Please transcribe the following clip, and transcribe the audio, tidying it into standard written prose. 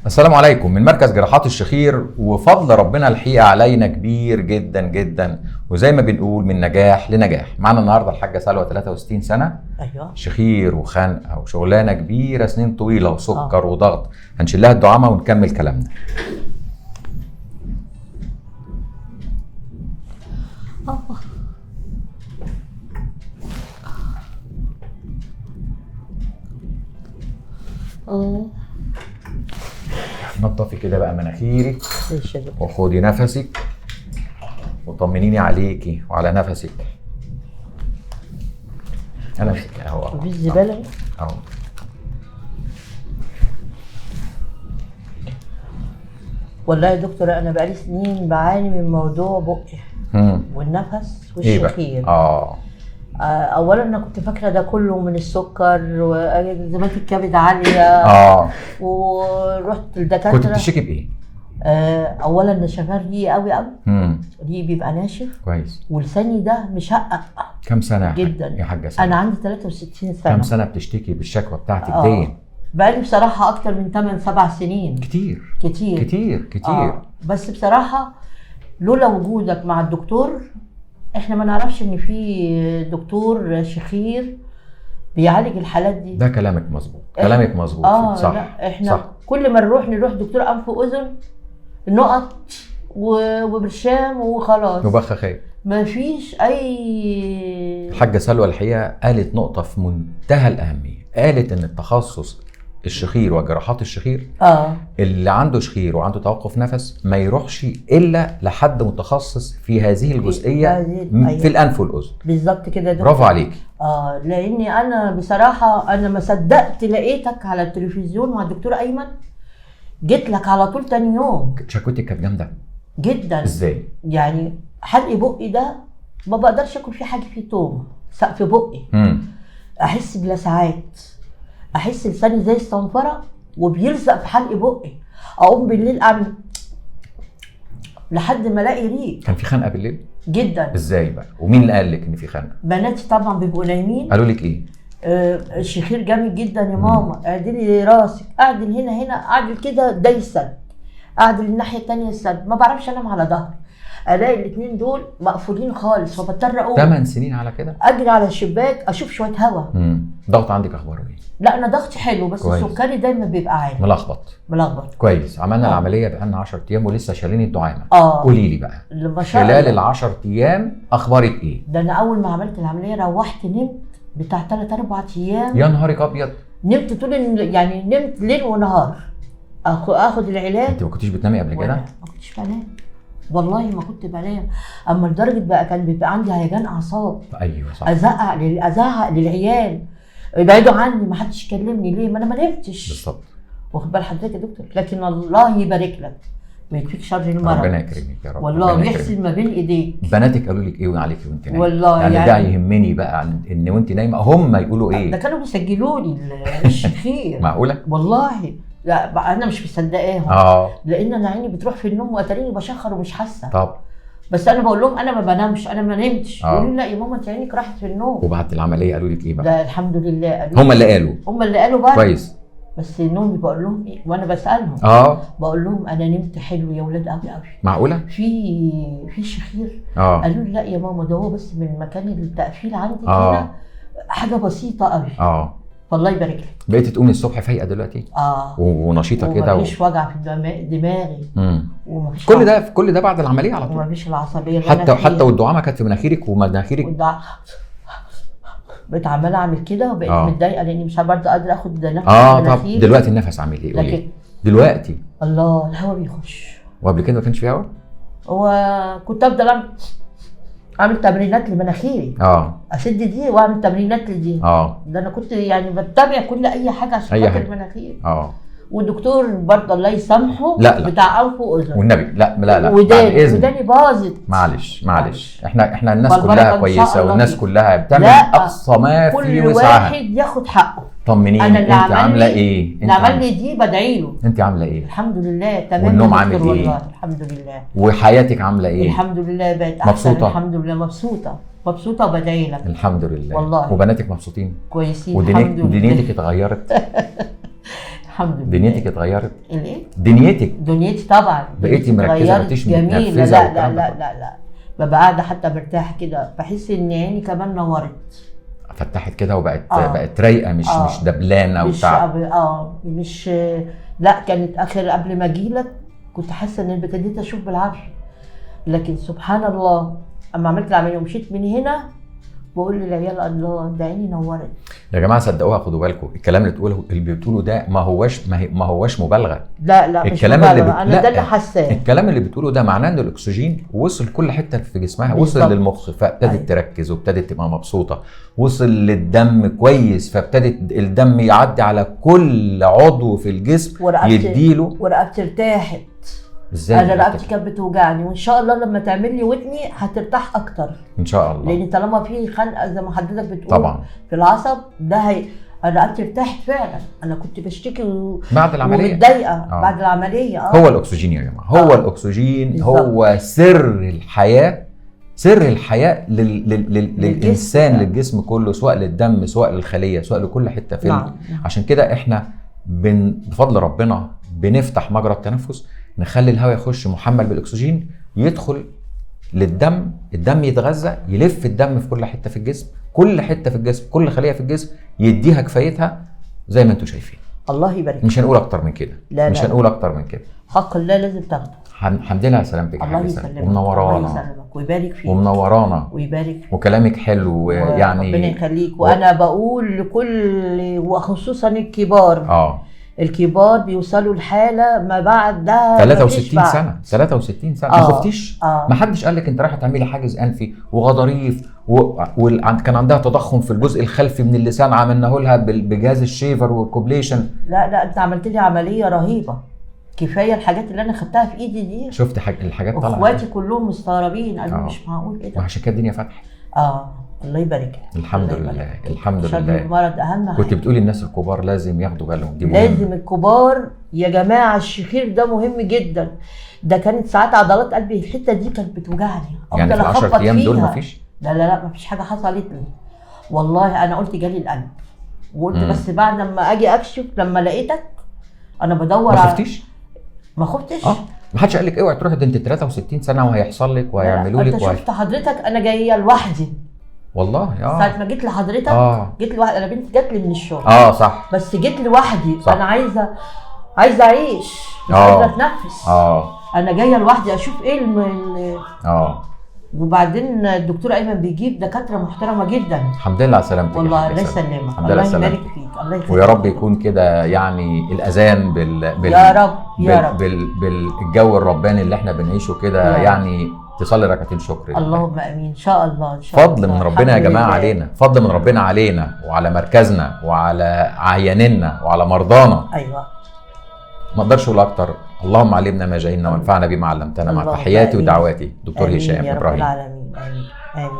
السلام عليكم من مركز جراحات الشخير. وفضل ربنا الحقيقه علينا كبير جدا جدا، وزي ما بنقول من نجاح لنجاح. معنا النهارده الحاجه سلوى 63 سنه. ايوه. شخير وخنقه وشغلانه كبيره، سنين طويله وسكر وضغط. هنشيل لها الدعامه ونكمل كلامنا. نضفي كده بقى مناخيرك وخدي نفسك وطمنيني عليكي وعلى نفسك. انا امسك اهو مفيش زباله اهو. والله يا دكتور انا بقالي سنين بعاني من موضوع بقي والنفس والشخير. اولا انا كنت فاكره ده كله من السكر وزمات الكبد عاليه. ورحت للدكاتره. كنت بتشتكي بايه؟ اولا نشفان ريقي قوي قوي. ريقي بيبقى ناشف كويس، ولساني ده مشقق. كم سنه جدا يا حاجه سنة؟ انا عندي 63 سنه. كم سنه بتشتكي بالشكوى بتاعتك دي؟ بقالي بصراحه اكتر من 8-7 سنين. كتير كتير كتير كتير. بس بصراحه لولا وجودك مع الدكتور، احنا ما نعرفش ان في دكتور شخير بيعالج الحالات دي. ده كلامك مظبوط، كلامك مظبوط. صح. لا احنا صح. كل ما نروح دكتور انف واذن، نقط وبرشام وخلاص، وبخاخات. ما فيش اي. الحاجه سلوى الحقيقه قالت نقطه في منتهى الاهميه، قالت ان التخصص الشخير وجراحات الشخير اللي عنده شخير وعنده توقف نفس ما يروحش الا لحد متخصص في هذه الجزئيه في الانف والاذن. بالظبط كده. برافو عليك. لاني انا بصراحه انا ما صدقت لقيتك على التلفزيون مع الدكتور ايمن، جيت لك على طول تاني يوم. شكوتك كانت جامده جدا. ازاي؟ يعني حلق بقي ده ما بقدرش اكل فيه حاجه فيه توم، سقف بقي. احس بلسعات، احس لساني زي الصنفره وبيلزق في حلق بقي. اقوم بالليل اعمل لحد ما الاقي ريق. كان في خنقه بالليل؟ جدا. ازاي بقى؟ ومين اللي قال لك ان في خنقه؟ بناتي طبعا بيبقوا نايمين. قالوا لك ايه؟ الشخير جامد جدا يا ماما، اعدلي راسك، اعدل هنا اعدل كده، ده السد، اعدل الناحيه الثانيه السد. ما بعرفش انام على ظهري، الاقي الاثنين دول مقفولين خالص، فبضطر اقوم 8 سنين على كده اجري على الشباك اشوف شويه هوا. ضغط عندك اخباره ايه؟ لا انا ضغطي حلو، بس سكري دايما بيبقى عالي. ملخبط. كويس. عملنا العمليه بقالنا 10 ايام ولسه شايلين الدعامه. قولي لي بقى خلال ال10 ايام اخبارك ايه؟ ده انا اول ما عملت العمليه روحت نمت بتاع 3-4 ايام. يا نهارك ابيض. نمت طول يعني نمت ليل ونهار اخد العلاج. انت ما كنتيش بتنامي قبل كده؟ ما كنتش بنام والله، ما كنت بنام. اما لدرجه بقى كان بيبقى عندي هيجان اعصاب. ايوه صح. ازعق للعيال ابعدوا عني، ما حدش يكلمني. ليه؟ ما انا ما نمتش. بالظبط. واخد بال حضرتك يا دكتور؟ لكن الله يبارك لك ويكفيك شر المرض. ربنا يكرمك يا رب. والله ويحسن ما بين ايديك. بناتك قالوا لك ايه وعليكي وانت نايمه؟ والله يعني ده يهمني بقى ان وانت نايمه هم يقولوا ايه؟ ده كانوا بيسجلوا لي الشخير. معقوله؟ والله لا انا مش مصدقاهم. لان انا عيني بتروح في النوم واتريني بشخر ومش حاسه. طب بس انا بقول لهم انا ما بنامش، انا ما نمتش. يقولوا لي لا يا ماما انت عينك راحت في النوم. وبعد العمليه قالوا لك ايه بقى؟ ده الحمد لله قالوا هم اللي قالوا بقى. كويس. بس نومي بقول لهم ايه وانا بسالهم. بقول لهم انا نمت حلو يا ولاد قوي قوي. معقوله؟ في شخير. قالوا لي لا يا ماما ده هو بس من مكان التقفيل عندي كده حاجه بسيطه قوي. والله يبارك لك. بقيتي تقومي الصبح فايقه دلوقتي؟ ونشيطه كده ومفيش وجع في دماغي. ومفيش كل ده بعد العمليه على طول؟ ومفيش العصبيه حتى والدعامه كانت في مناخيرك ومناخيرك بقيت عماله اعمل كده وبقيت متضايقه لاني مش برضه قادره اخد نفس. طب دلوقتي النفس عامل ايه؟ لكن دلوقتي الله الهواء بيخش. وقبل كده ما كانش فيه هواء؟ وكنت افضل اعمل تمرينات لمناخيري. اسد دي واعمل تمرينات لدي. ده انا كنت يعني بتابع كل اي حاجه عشان خاطر مناخيري. والدكتور برضه الله يسامحه بتاع انف واذن والنبي لا وداني باظت. معلش احنا الناس كلها كويسه والناس كلها بتعمل اقصى ما في وسعها. كل واحد ياخد حقه. طمنيني انت عامله ايه؟ اللي عمل لي دي بدعي له. انت عامله ايه؟ الحمد لله تمام. والنوم عامل ايه؟ والله الحمد لله. وحياتك عامله ايه؟ الحمد لله بقت احسن. مبسوطه؟ الحمد لله مبسوطه وبدعي لك. الحمد لله والله. وبناتك مبسوطين؟ كويسين ودنيتك اتغيرت؟ الحمد لله. دنيتك اتغيرت؟ الايه؟ دنيتي طبعا بقيتي مركزه، مفيش جميله. متنرفزه. لا ببقى قاعده حتى مرتاحه كده، بحس ان عيني كمان نورت، فتحت كده وبقت بقت رايقه، مش دبلانه وتعب. مش لا، كانت اخر قبل ما اجيلك كنت حاسه ان ابتديت اشوف بالعافيه، لكن سبحان الله اما عملت العمليه ومشيت من هنا بقول للعيال الله ده عيني نورت. يا جماعه صدقوها، خدوا بالكم الكلام اللي بتقوله ده ما هوش مبالغه. لا مش مبالغه، انا ده اللي حاساه. الكلام اللي بتقوله ده معناه ان الاكسجين وصل كل حته في جسمها، وصل للمخ فابتدت تركز وابتدت تبقى مبسوطه، وصل للدم كويس فابتدت الدم يعدي على كل عضو في الجسم يديله، ورقبتي ارتاحت. ازاي؟ انا رقبتي كانت بتوجعني، وان شاء الله لما تعمل لي ودني هترتاح اكتر ان شاء الله، لان طالما في خنقه زي ما حضرتك بتقول طبعا في العصب ده انا رقبتي ارتاحت فعلا. انا كنت بشتكي بعد العمليه ومتضايقه بعد العمليه. هو الاكسجين يا جماعه، هو الاكسجين بالزبط. هو سر الحياه للانسان، للجسم كله، سواء للدم سواء للخليه سواء لكل حته في عشان كده احنا بفضل ربنا بنفتح مجرى التنفس، نخلي الهواء يخش محمل بالاكسجين، يدخل للدم، الدم يتغذى، يلف الدم في كل حته في الجسم، كل حته في الجسم، كل خليه في الجسم يديها كفايتها زي ما انتم شايفين. الله يبارك. مش هنقول اكتر من كده، مش هنقول اكتر من كده. حق الله لازم تاخده. الحمد لله على سلامتك. الله يسلمك ومنورانا. الله يسلمك ويبارك فيك. ومنورانا ويبارك فيك. وكلامك حلو يعني. ربنا يخليك. وانا بقول لكل وخصوصا الكبار الكبار بيوصلوا لحاله ما بعد ده 63 سنه 63 سنه ما خفتيش؟ ما حدش قال لك انت رايحه تعملي حاجز انفي وغضاريف وكان عندها تضخم في الجزء الخلفي من اللسان، عملناه لها بجهاز الشيفر والكوبليشن. لا انت عملت لي عمليه رهيبه، كفايه الحاجات اللي انا خدتها في ايدي دي. شفت الحاجات طالعه، اخواتي كلهم مستغربين قالوا مش معقول ايه ده. وعشان كده الدنيا فتحت. الله يبارك لك. الحمد لله الحمد لله. المرض اهم حاجه. كنت بتقولي الناس الكبار لازم ياخدوا بالهم، دي لازم الكبار يا جماعه. الشخير ده مهم جدا، ده كانت ساعات عضلات قلبي الحته دي كانت بتوجعني، يعني في 10 ايام دول مفيش؟ لا مفيش حاجه حصلت لي والله. انا قلت جالي القلب وقلت بس بعد لما اجي اكشف لما لقيتك انا بدور. ما خفتيش؟ ما خفتش. ما حدش قال لك اوعي تروحي، ده انت 63 سنه وهيحصل لك وهيعملوا لك. انت شفت حضرتك انا جايه لوحدي والله. ساعه ما جيت لحضرتك جيت لوحدي. انا بنتي جات لي من الشغل صح، بس جيت لوحدي. انا عايزه اعيش، مش قادره اتنفس. انا جايه لوحدي اشوف ايه وبعدين الدكتور ايمن بيجيب دكاتره محترمه جدا. الحمد لله على سلامتك والله. الله يسلمك. الله يبارك فيك. الله يخليك. ويا رب يكون كده يعني الاذان يا رب بالجو الرباني اللي احنا بنعيشه كده، يعني تصلي ركعتين شكر. اللهم امين. ان شاء الله ان شاء الله. فضل من ربنا يا جماعه علينا، فضل من ربنا علينا وعلى مركزنا وعلى عياننا وعلى مرضانا. ايوه ما اقدرش اقول اكتر. اللهم علمنا ما جهلنا وانفعنا بما علمتنا، مع تحياتي ودعواتي دكتور هشام ابراهيم. يا رب العالمين. امين.